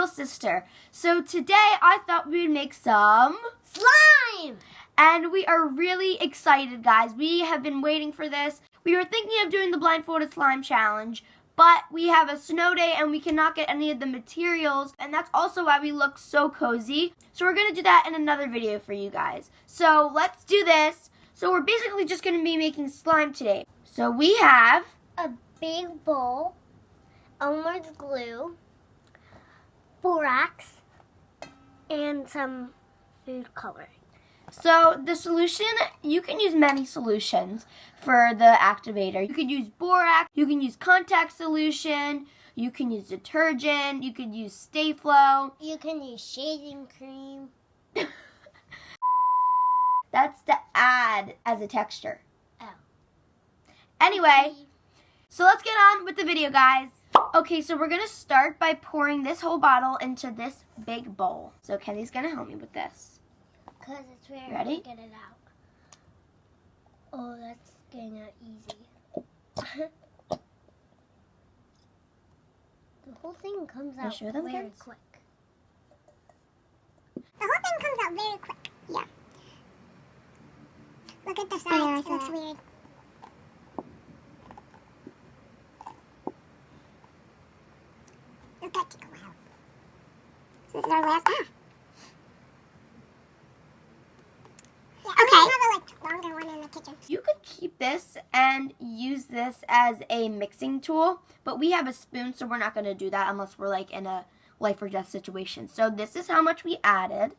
little sister. So today I thought we would make some slime! And we are really excited, guys. We have been waiting for this. We were thinking of doing the blindfolded slime challenge, but we have a snow day and we cannot get any of the materials, and that's also why we look so cozy. So we're gonna do that in another video for you guys. So let's do this. So we're basically just gonna be making slime today. So we have a big bowl, Elmer's glue, borax, and some food coloring. So the solution, you can use many solutions for the activator. You could use borax, you can use contact solution, you can use detergent, you could use Stay Flow. You can use shaving cream. That's to add as a texture. Oh. Anyway, so let's get on with the video, guys. Okay, so we're going to start by pouring this whole bottle into this big bowl. So Kenzie's going to help me with this. Because it's very Ready? hard to get it out. Oh, that's getting out easy. The whole thing comes out very quick. The whole thing comes out very quick. Yeah. Look at the sides. It looks weird. Look at it. Wow. So this is our last half. Yeah, okay. I have a longer one in the kitchen. You could keep this and use this as a mixing tool, but we have a spoon, so we're not going to do that unless we're like in a life or death situation. So this is how much we added.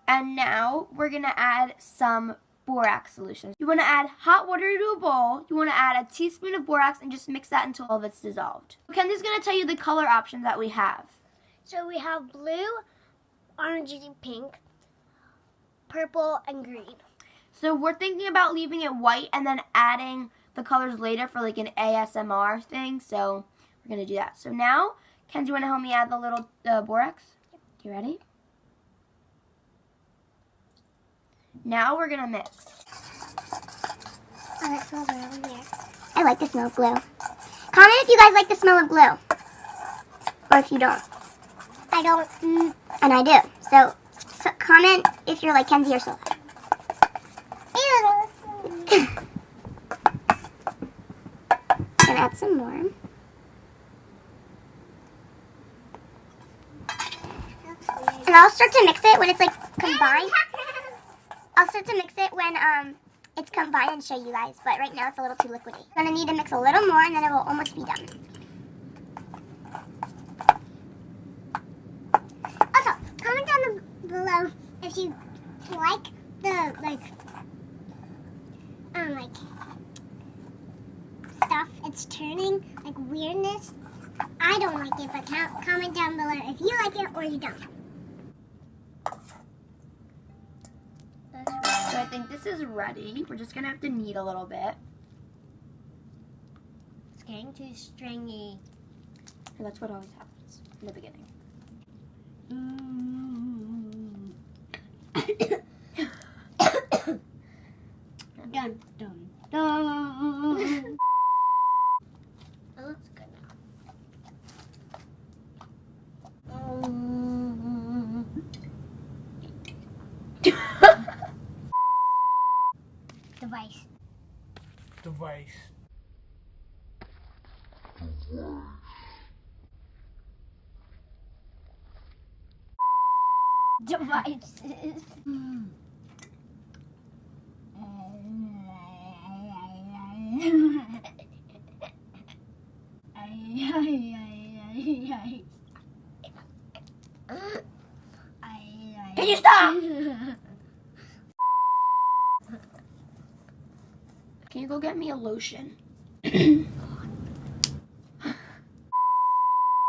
And now we're going to add some borax solution. You want to add hot water to a bowl. You want to add a teaspoon of borax and just mix that until all of it's dissolved. Kenzie's going to tell you the color options that we have. So we have blue, orangey pink, purple, and green. So we're thinking about leaving it white and then adding the colors later for like an ASMR thing. So we're going to do that. So now, Kenzie, you want to help me add the little borax? You ready? Now we're going to mix. Oh, that smells really weird. I like the smell of glue. Comment if you guys like the smell of glue. Or if you don't. I don't. And I do. So comment if you're like Kenzie or Sola. Gonna add some more. And I'll start to mix it when it's like combined. I'll start to mix it when it's combined and show you guys. But right now it's a little too liquidy. I'm gonna need to mix a little more and then it will almost be done. Also, comment down below if you like the stuff it's turning, like weirdness. I don't like it, but comment down below if you like it or you don't. So I think this is ready. We're just going to have to knead a little bit. It's getting too stringy. And that's what always happens in the beginning. Dun, dun, dun. That looks good now. Device. Devices. Can you stop? Can you go get me a lotion? It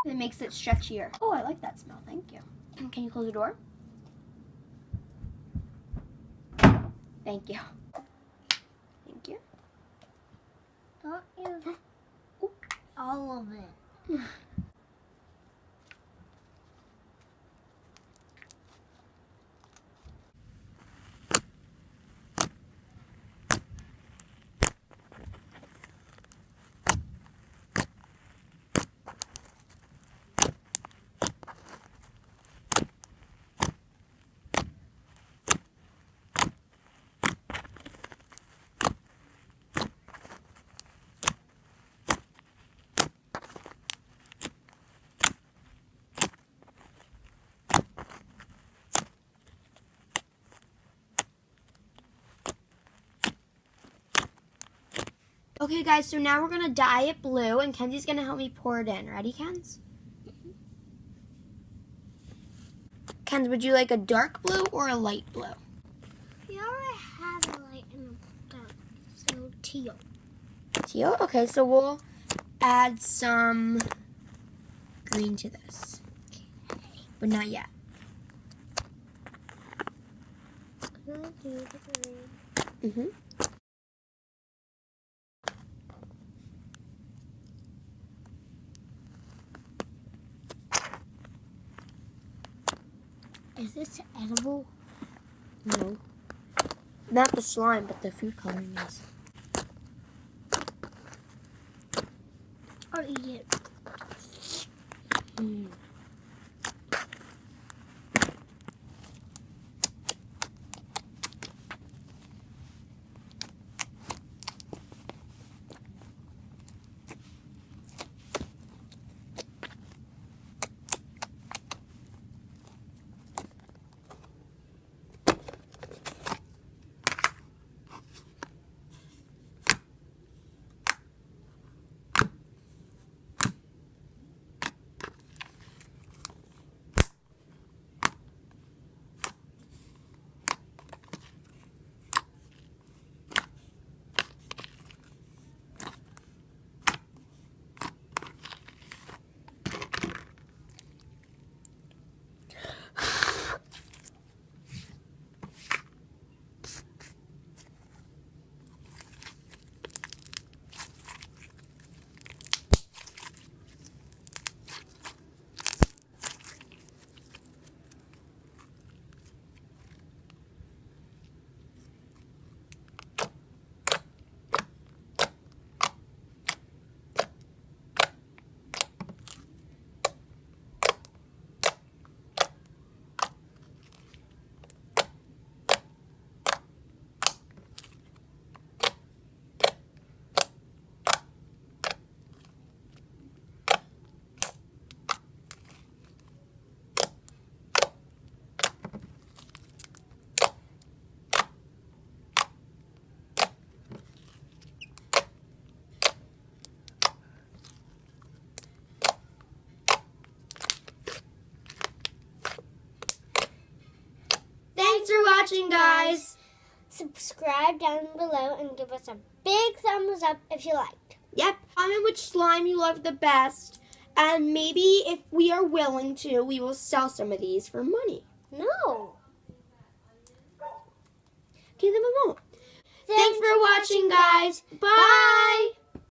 makes it stretchier. Oh, I like that smell. Thank you. Can you close the door? Thank you. Thank you. Don't use all of it. Okay, guys, so now we're going to dye it blue, and Kenzie's going to help me pour it in. Ready, Kenz? Kenz, would you like a dark blue or a light blue? We already have a light and a dark, so teal. Teal? Okay, so we'll add some green to this. But not yet. Gonna do the green. Mm-hmm. Is this edible? No. Not the slime, but the food coloring is. Or eat it? Mm. Thanks for watching, guys. Subscribe down below and give us a big thumbs up if you liked. Yep. Comment which slime you love the best. And maybe if we are willing to, we will sell some of these for money. No. Give them a moment. Thanks for watching, guys. Bye.